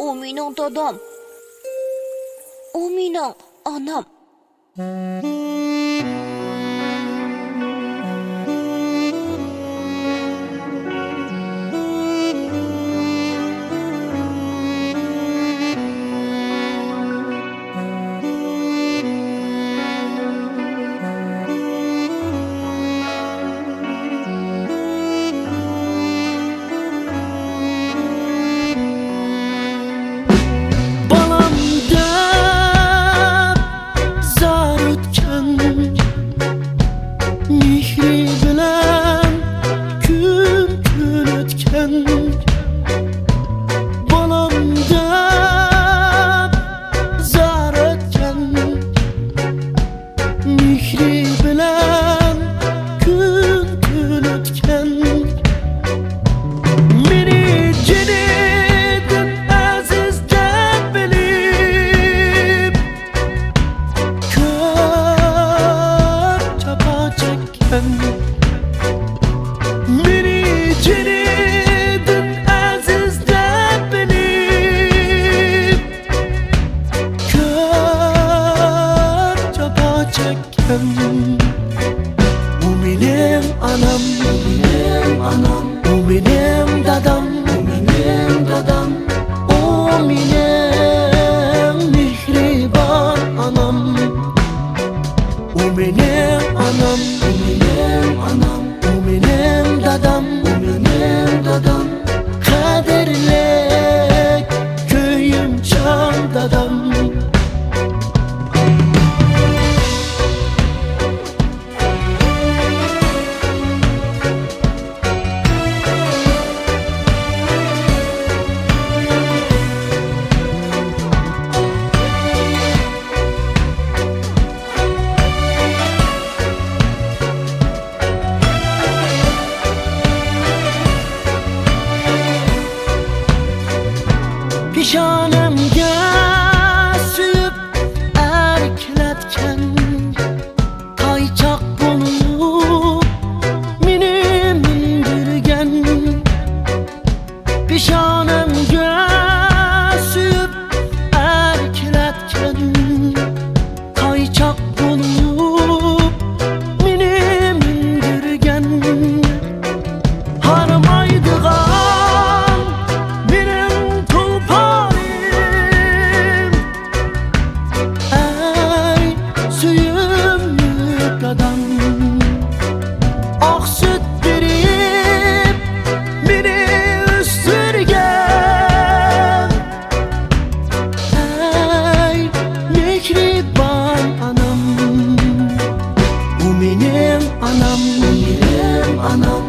O mening dadam. O mening anam. Mihri bilen gün gün ötken balamda zar ötken mihri bilen gün gün ötken meni cenedin aziz deb bilib ko'p jafo chekkan meni cenedin aziz deb bilib ko'p jafo chekkan u mening anam, u mening anam, u mening dadam, u mening dadam, o mening mehribon anam, u mening anam, u mening anam, u mening dadam, u mening dadam, qadrli köyümcan dadam. Peshonamga suyib erkalatgan toychoq bo'lib meni mindirgan peshonamga suyib erkalatgan toychoq bo'lib meni mindirgan haramaydigan mening tulponim ay suyimli dadam oq sut berib meni o'stirgan ay mehribon anam u mening anam, u mening anam,